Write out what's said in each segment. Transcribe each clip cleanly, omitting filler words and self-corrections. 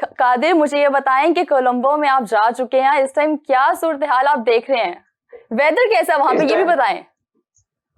कादिर, मुझे ये बताएं कि कोलंबो में आप जा चुके हैं, इस टाइम क्या सूरत हाल आप देख रहे हैं? वेदर कैसा है वहां पे, इस ये भी टाइम बताएं।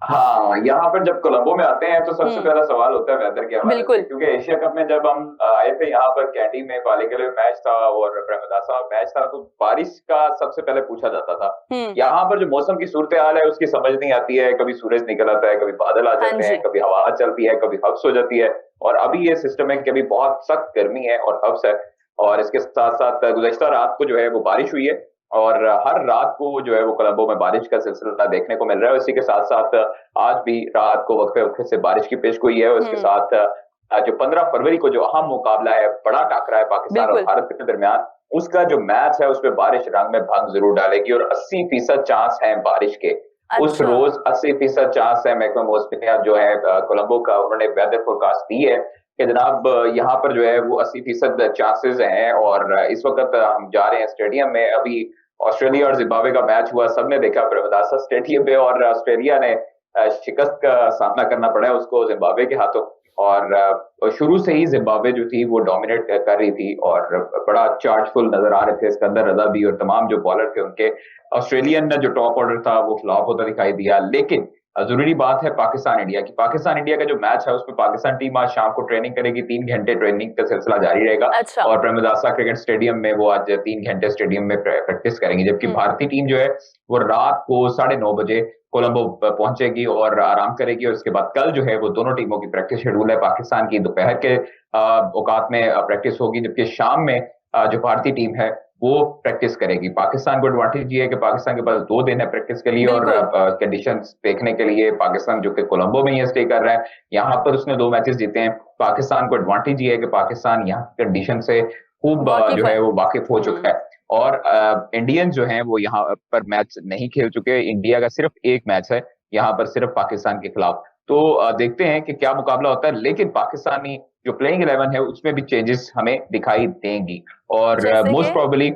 हाँ, यहाँ पर जब कोलंबो में आते हैं तो सबसे हम्म। पहला सवाल होता है वेदर के हवाले से, बिल्कुल। क्योंकि एशिया कप में जब हम आए थे यहाँ पर कैंडी में बालेकिले में मैच था और प्रेमदासा मैच था, तो बारिश का सबसे पहले पूछा जाता था। हम्म। यहाँ पर जो मौसम की सूरत हाल है उसकी समझ नहीं आती है, कभी सूरज निकल आता है, कभी बादल आ हाँ जाते हैं, जी। कभी हवा चलती है, कभी हब्स हो जाती है। और अभी ये सिस्टम है कि अभी बहुत सख्त गर्मी है और हब्स है। और इसके साथ साथ गुज़श्ता रात को जो है वो बारिश हुई है, और हर रात को जो है वो कोलंबो में बारिश का सिलसिला देखने को मिल रहा है। इसी के साथ साथ आज भी रात को वक्फे वक्फे से बारिश की पेशगोई है, और इसके हम्म। साथ जो 15 फरवरी को जो अहम मुकाबला है, बड़ा टाकरा है पाकिस्तान और बिल्कुल। भारत के दरमियान, उसका जो मैच है उसमें बारिश रंग में भंग जरूर डालेगी, और 80% चांस है बारिश के। उस अच्छा। रोज 80% चांस है। महकमा मौसमियात जो है कोलंबो का, उन्होंने वेदर फोरकास्ट दी है कि जनाब यहाँ पर जो है वो 80% चांसेस हैं। और इस वक्त हम जा रहे हैं स्टेडियम में, अभी ऑस्ट्रेलिया और जिम्बाब्वे का मैच हुआ, सबने देखा प्रेमदासा स्टेडियम पे, और ऑस्ट्रेलिया ने शिकस्त का सामना करना पड़ा है उसको जिम्बाब्वे के हाथों। और शुरू से ही जिम्बाब्वे जो थी वो डोमिनेट कर रही थी, और बड़ा चार्जफुल नजर आ रहे थे सिकंदर रजा भी और तमाम जो बॉलर थे उनके। ऑस्ट्रेलियन जो टॉप ऑर्डर था वो फ्लॉप होता दिखाई दिया। लेकिन जरूरी बात है पाकिस्तान इंडिया की। पाकिस्तान इंडिया का जो मैच है उसमें पाकिस्तान टीम आज शाम को ट्रेनिंग करेगी, 3 घंटे ट्रेनिंग का सिलसिला जारी रहेगा। अच्छा। और प्रेमदासा क्रिकेट स्टेडियम में वो आज 3 घंटे स्टेडियम में प्रैक्टिस करेंगे, जबकि हम्म। भारतीय टीम जो है वो रात को 9:30 बजे कोलंबो पहुंचेगी और आराम करेगी। और उसके बाद कल जो है वो दोनों टीमों की प्रैक्टिस शेड्यूल है। पाकिस्तान की दोपहर के औकात में प्रैक्टिस होगी, जबकि शाम में जो भारतीय टीम है वो प्रैक्टिस करेगी। पाकिस्तान को एडवांटेज ये है कि पाकिस्तान के पास 2 दिन है प्रैक्टिस के लिए, और बिल्कुल। कंडीशंस देखने के लिए। पाकिस्तान जो कि कोलंबो में ही स्टे कर रहा है, यहाँ पर उसने 2 मैचेस जीते हैं। पाकिस्तान को एडवांटेज ये है कि पाकिस्तान यहाँ की कंडीशन से खूब जो वाकिफ है। है वो वाकिफ हो चुका हम्म। है। और इंडियन जो हैं वो यहाँ पर मैच नहीं खेल चुके। इंडिया का सिर्फ एक मैच है यहाँ पर, सिर्फ पाकिस्तान के खिलाफ। तो देखते हैं कि क्या मुकाबला होता है, लेकिन पाकिस्तानी जो प्लेइंग 11 है उसमें भी चेंजेस हमें दिखाई देंगी। और जैसे कि। मोस्ट प्रोबेबली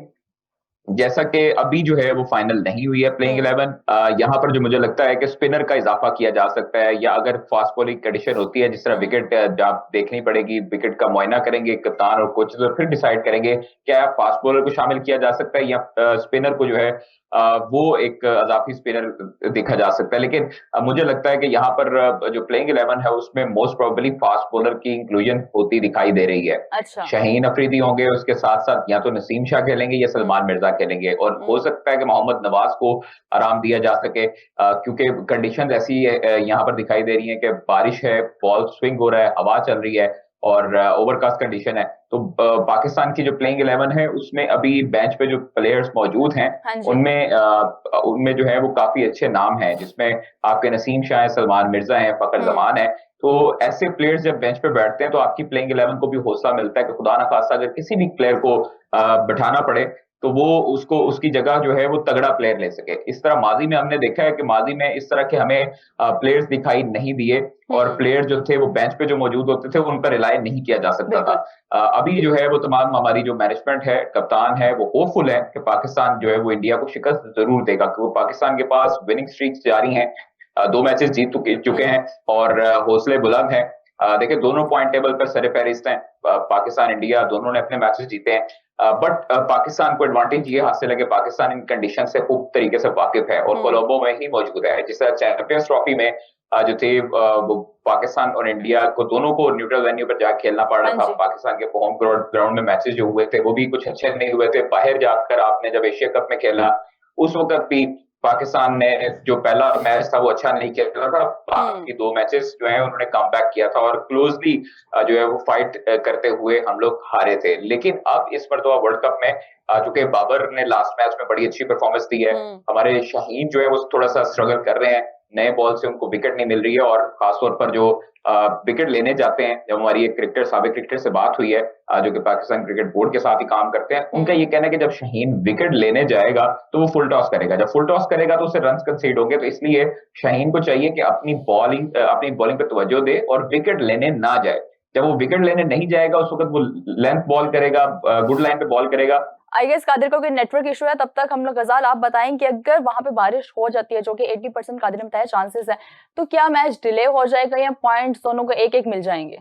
जैसा कि अभी जो है वो फाइनल नहीं हुई है प्लेइंग हम्म। 11, यहाँ पर जो मुझे लगता है कि स्पिनर का इजाफा किया जा सकता है, या अगर फास्ट बॉलिंग कंडीशन होती है, जिस तरह हम्म। विकेट आप देखनी पड़ेगी, विकेट का मुआयना करेंगे कप्तान और कोच, तो फिर डिसाइड करेंगे क्या फास्ट बॉलर को शामिल किया जा सकता है या स्पिनर को जो है वो एक अजाफी स्पिनर देखा जा सकता है। लेकिन मुझे लगता है कि यहाँ पर जो प्लेइंग 11 है उसमें मोस्ट प्रोबेबली फास्ट बॉलर की इंक्लूजन होती दिखाई दे रही है। अच्छा। शाहीन अफरीदी होंगे, उसके साथ साथ या तो नसीम शाह खेलेंगे या हम्म। सलमान मिर्जा खेलेंगे, और हो हम्म। सकता है कि मोहम्मद नवाज को आराम दिया जा सके, क्योंकि कंडीशन ऐसी यहाँ पर दिखाई दे रही है कि बारिश है, बॉल स्विंग हो रहा है, हवा चल रही है, और ओवरकास्ट कंडीशन है। तो पाकिस्तान की जो प्लेइंग 11 है उसमें अभी बेंच पे जो प्लेयर्स मौजूद हैं हाँ जी। उनमें जो है वो काफी अच्छे नाम हैं, जिसमें आपके नसीम शाह है, सलमान मिर्जा है, फखर हम्म। जमान है। तो ऐसे प्लेयर्स जब बेंच पे बैठते हैं तो आपकी प्लेइंग 11 को भी हौसला मिलता है कि खुदा ना खास्ता अगर किसी भी प्लेयर को बिठाना पड़े तो वो उसको उसकी जगह जो है वो तगड़ा प्लेयर ले सके। इस तरह माजी में हमने देखा है कि माजी में इस तरह के हमें प्लेयर्स दिखाई नहीं दिए, और हम्म। प्लेयर जो थे वो बेंच पे जो मौजूद होते थे उन पर रिलाय नहीं किया जा सकता था। बिल्कुल। अभी जो है वो तमाम हमारी जो मैनेजमेंट है, कप्तान है, वो होपफुल है कि पाकिस्तान जो है वो इंडिया को शिकस्त जरूर देगा, क्योंकि पाकिस्तान के पास विनिंग स्ट्रीक्स जारी हैं, 2 मैचेस जीत चुके हम्म। हैं, और हौसले बुलंद हैं। देखिए दोनों पॉइंट टेबल पर सरे फहरिस्त हैं। पाकिस्तान इंडिया दोनों ने अपने मैचेस जीते हैं, बट पाकिस्तान को एडवांटेज ये हासिल है कि पाकिस्तान इन कंडीशन से खूब तरीके से वाकिफ है और हम्म। कोलंबो में ही मौजूद है। जिस तरह चैंपियंस ट्रॉफी में जो थे वो पाकिस्तान और इंडिया को दोनों को न्यूट्रल वेन्यू पर जाकर खेलना पड़ रहा हाँ था। जी। पाकिस्तान के होम ग्राउंड में मैचेस जो हुए थे वो भी कुछ अच्छे नहीं हुए थे। बाहर जाकर आपने जब एशिया कप में खेला उस वक्त भी पाकिस्तान ने जो पहला मैच था वो अच्छा नहीं खेला था। हम्म। बाकी 2 मैचेस जो है उन्होंने कम बैक किया था, और क्लोजली जो है वो फाइट करते हुए हम लोग हारे थे। लेकिन अब इस मरतबा वर्ल्ड कप में चूंकि बाबर ने लास्ट मैच में बड़ी अच्छी परफॉर्मेंस दी है, हम्म। हमारे शाहीन जो है वो थोड़ा सा स्ट्रगल कर रहे हैं, नए बॉल से उनको विकेट नहीं मिल रही है। और खासतौर पर जो विकेट लेने जाते हैं, जब हमारी एक क्रिकेटर साबिक क्रिकेटर से बात हुई है जो कि पाकिस्तान क्रिकेट बोर्ड के साथ ही काम करते हैं, उनका हम्म। ये कहना है कि जब शाहीन विकेट लेने जाएगा तो वो फुल टॉस करेगा, जब फुल टॉस करेगा तो उसे रन कंसीड होंगे। तो इसलिए शाहीन को चाहिए कि अपनी बॉलिंग पर तवज्जो दे और विकेट लेने ना जाए। जब वो विकेट लेने नहीं जाएगा उस वक्त वो लेंथ बॉल करेगा, गुड लाइन पे बॉल करेगा। आई गेस कादिर को कोई नेटवर्क इशू है, तब तक हम लोग गजाल आप बताएं कि अगर वहां पे बारिश हो जाती है, जो कि 80% कादिर ने बताया चांसेस है, तो क्या मैच डिले हो जाएगा या पॉइंट्स दोनों को एक एक मिल जाएंगे?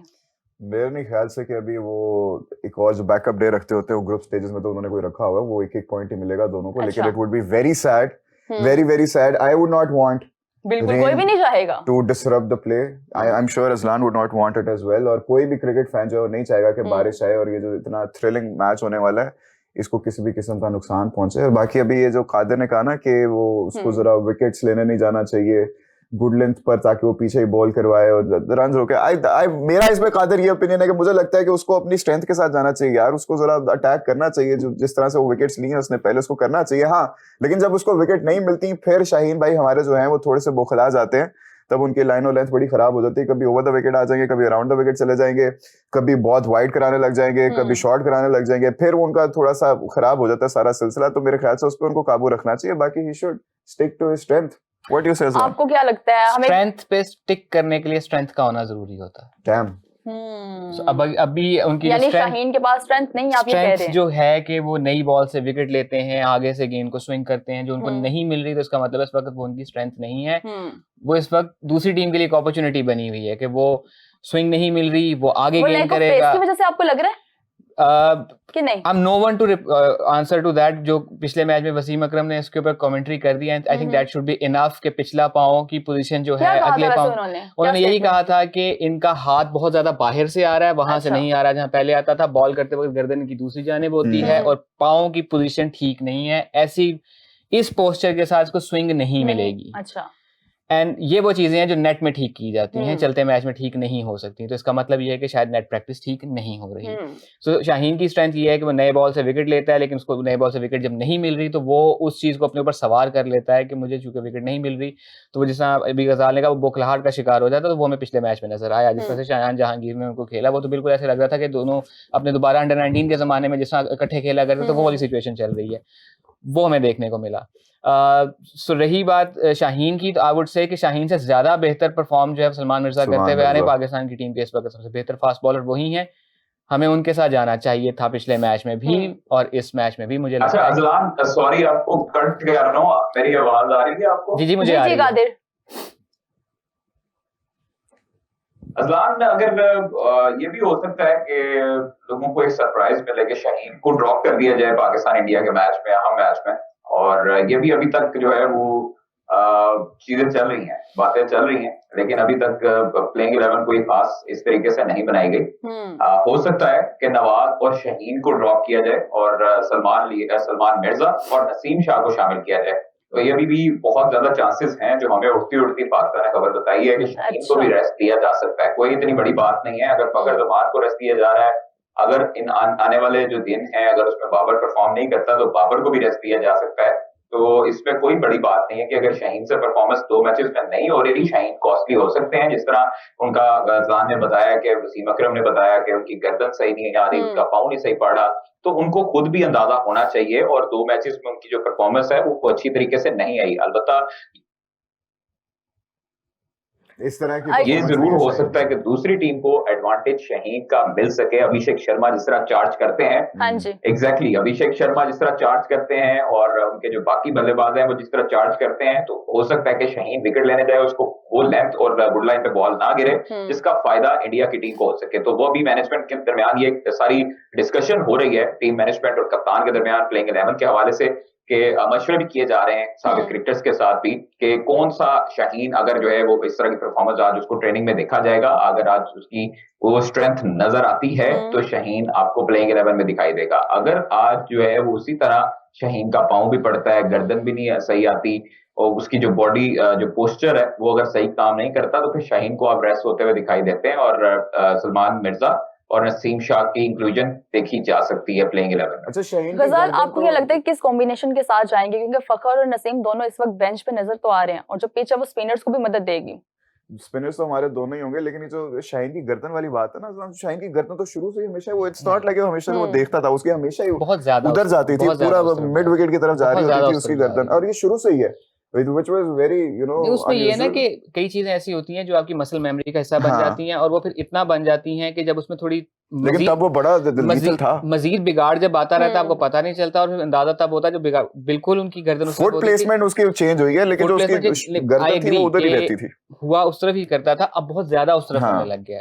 मेरे नहीं ख्याल से कि अभी वो एक और जो बैकअप डे रखते होते हैं ग्रुप स्टेजेस में, तो उन्होंने कोई रखा हुआ है, वो एक पॉइंट ही मिलेगा दोनों को, लेकिन अच्छा। It would be very sad, hmm, very sad. I would not want बिल्कुल कोई Rain भी नहीं चाहेगा। to disrupt the play. I'm sure Aslan would not want it as well, और कोई भी क्रिकेट फैन जो नहीं चाहेगा कि बारिश आए और ये जो इतना थ्रिलिंग मैच होने वाला है इसको किसी भी किस्म का नुकसान पहुंचे। और बाकी अभी ये जो कादिर ने कहा ना कि वो उसको जरा विकेट्स लेने नहीं जाना चाहिए गुड लेंथ पर, ताकि वो पीछे ही बॉल करवाए और रन रोके। मेरा इसमें कादिर ये ओपिनियन है कि मुझे लगता है कि उसको अपनी स्ट्रेंथ के साथ जाना चाहिए यार, उसको जरा अटैक करना चाहिए, जो जिस तरह से वो विकेट्स ली हैं उसने पहले उसको करना चाहिए। हाँ, लेकिन जब उसको विकेट नहीं मिलती फिर शाहीन भाई हमारे जो हैं वो थोड़े से बौखला जाते हैं, तब उनकी लाइन और लेंथ बड़ी खराब हो जाती है। कभी ओवर द विकेट आ जाएंगे, कभी अराउंड द विकेट चले जाएंगे, कभी बहुत वाइड कराने लग जाएंगे, कभी शॉर्ट कराने लग जाएंगे, फिर उनका थोड़ा सा खराब हो जाता है सारा सिलसिला। तो मेरे ख्याल से उस पर उनको काबू रखना चाहिए। बाकी he should stick to his strength. What you say Aslam? आपको क्या लगता है हमें स्ट्रेंथ पे स्टिक करने के लिए स्ट्रेंथ का होना जरूरी होता है। डैम। So, अभी उनकी यानी शाहीन के पास स्ट्रेंथ नहीं, आप ये कह रहे स्ट्रेंथ हैं। जो है कि वो नई बॉल से विकेट लेते हैं, आगे से गेंद को स्विंग करते हैं, जो उनको हम्म। नहीं मिल रही, तो इसका मतलब इस वक्त वो उनकी स्ट्रेंथ नहीं है। हम्म, वो इस वक्त दूसरी टीम के लिए एक अपॉर्चुनिटी बनी हुई है कि वो स्विंग नहीं मिल रही, वो आगे वो गेंद लैक ऑफ पेस करेगा। की वजह से आपको लग रहा है कि नहीं? I am no one to answer to that. जो पिछले मैच में वसीम अकरम ने इसके ऊपर कमेंट्री कर दी, and I think that should be enough कि पिछला पांव की पोजीशन जो क्या है कहा अगले था वैसे पांव, उन्होंने उन्होंने क्या यही statement कहा था कि इनका हाथ बहुत ज्यादा बाहर से आ रहा है, वहां से अच्छा। नहीं आ रहा जहां पहले आता था। बॉल करते वक्त गर्दन की दूसरी जानिब होती है और पांव की पोजीशन ठीक नहीं है। ऐसी इस पोस्चर के साथ इसको स्विंग नहीं मिलेगी। अच्छा, एंड ये वो चीजें हैं जो नेट में ठीक की जाती हैं, हम्म। चलते मैच में ठीक नहीं हो सकती। तो इसका मतलब ये है कि शायद नेट प्रैक्टिस ठीक नहीं हो रही। हम्म, सो शाहीन की स्ट्रेंथ ये है कि वो नए बॉल से विकेट लेता है, लेकिन उसको नए बॉल से विकेट जब नहीं मिल रही तो वो उस चीज को अपने ऊपर सवार कर लेता है कि मुझे चूंकि विकेट नहीं मिल रही, तो वो जिस तरह अभी गजाल ने कहा वो बौखलाहट का शिकार हो जाता है। तो वो हमें पिछले मैच में नजर आया, जिस तरह से शायान जहांगीर ने उनको खेला, वो तो बिल्कुल ऐसे लग रहा था कि दोनों अपने दोबारा अंडर 19 के जमाने में जिस तरह इकट्ठे खेला करते, तो वो वाली सिचुएशन चल रही है, वो हमें देखने को मिला। सो रही बात शाहीन की, तो आई वुड से कि शाहीन से ज्यादा बेहतर परफॉर्म जो है सलमान मिर्जा करते हुए आ रहे हैं। पाकिस्तान की टीम के इस वक्त सबसे बेहतर फास्ट बॉलर वही हैं, हमें उनके साथ जाना चाहिए था पिछले मैच में भी और इस मैच में भी। मुझे अच्छा लगता है अजलान, सॉरी आपको कट कर रहा हूँ, मेरी आवाज आ रही है आपको? जी मुझे आ रही है। कादिर, अजलान, अगर ये भी हो सकता है कि लोगों को एक सरप्राइज मिले कि शाहीन को ड्रॉप कर दिया जाए पाकिस्तान इंडिया के मैच में, अहम मैच में, और ये भी अभी तक जो है वो चीजें चल रही हैं, बातें चल रही हैं, लेकिन अभी तक प्लेइंग 11 कोई खास इस तरीके से नहीं बनाई गई। हो सकता है कि नवाज और शाहीन को ड्रॉप किया जाए और सलमान मिर्जा और नसीम शाह को शामिल किया जाए। तो ये अभी भी बहुत ज्यादा चांसेस हैं, जो हमें उड़ती उड़ती पाकिस्तान ने खबर बताई है कि शाहीन को भी रेस्ट दिया जा सकता है। कोई इतनी बड़ी बात नहीं है। अगर फखर जमान को रेस्ट दिया जा रहा है, अगर इन आने वाले जो दिन हैं अगर उसमें बाबर परफॉर्म नहीं करता तो बाबर को भी रेस्ट दिया जा सकता है। तो इसमें कोई बड़ी बात नहीं है कि अगर शाहीन से परफॉर्मेंस 2 मैचेस में नहीं हो रही, शाहीन कॉस्टली हो सकते हैं। जिस तरह उनका गजलान ने बताया कि वसीम अकरम ने बताया कि उनकी गर्दन सही नहीं आ रही, उनका पाँव नहीं सही पड़ा, तो उनको खुद भी अंदाजा होना चाहिए। और 2 मैचेस में उनकी जो परफॉर्मेंस है वो अच्छी तरीके से नहीं आई। अलबत्ता इस तरह की ये जरूर हो सकता है कि दूसरी टीम को एडवांटेज शाहीन का मिल सके। अभिषेक शर्मा जिस तरह चार्ज करते हैं, हाँ जी, एग्जैक्टली अभिषेक शर्मा जिस तरह चार्ज करते हैं और उनके जो बाकी बल्लेबाज हैं वो जिस तरह चार्ज करते हैं, तो हो सकता है कि शाहीन विकेट लेने जाए, उसको वो लेंथ और गुड लाइन पे बॉल ना गिरे, जिसका फायदा इंडिया की टीम को हो सके। तो वो भी मैनेजमेंट के दरमियान ये सारी डिस्कशन हो रही है, टीम मैनेजमेंट और कप्तान के दरमियान प्लेइंग 11 के हवाले से, कि मशवरे भी किए जा रहे हैं साबिक क्रिकेटर्स के साथ भी कि कौन सा शाहीन अगर जो है वो इस तरह की परफॉर्मेंस आज उसको ट्रेनिंग में देखा जाएगा, अगर आज उसकी वो स्ट्रेंथ नजर आती है तो शाहीन आपको प्लेइंग 11 में दिखाई देगा। अगर आज जो है वो उसी तरह शाहीन का पाँव भी पड़ता है, गर्दन भी नहीं सही आती और उसकी जो बॉडी जो पोस्चर है वो अगर सही काम नहीं करता, तो फिर शाहीन को आप रेस्ट होते हुए दिखाई देते हैं और सलमान मिर्जा और नसीम शाह की इंक्लूजन देखी जा सकती है प्लेइंग 11 में। अच्छा शाहीन, गजाल आपको क्या लगता है किस कॉम्बिनेशन के साथ जाएंगे? क्योंकि फखर और नसीम दोनों इस वक्त बेंच पे नजर तो आ रहे हैं और जो पिच है वो स्पिनर्स को भी मदद देगी। स्पिनर्स तो हमारे दोनों ही होंगे, लेकिन ये जो शाहीन की गर्दन वाली बात है ना, शाहीन की गर्दन तो शुरू से ही हमेशा वो इट्स नॉट लाइक हमेशा वो देखता था, उसकी हमेशा ही बहुत ज्यादा उधर जाती थी, पूरा मिड विकेट की तरफ जा रही होती थी उसकी गर्दन, और ये शुरू से ही है which was very उसमें ये ना कि कई चीजें ऐसी होती हैं जो आपकी मसल मेमोरी का हिस्सा बन जाती हैं और वो फिर इतना बन जाती हैं कि जब उसमें थोड़ी लेकिन तब वो बड़ा लीथल था, मजीद बिगाड़ जब आता रहता है आपको पता नहीं चलता और फिर अंदाजा तब होता है जब बिल्कुल उनकी गर्दन फुट प्लेसमेंट उसकी चेंज हुई है, लेकिन जो उसकी गर्दन थी वो उधर ही रहती थी, हुआ उस तरफ ही करता था, अब बहुत ज्यादा उस तरफ होने लग गया है।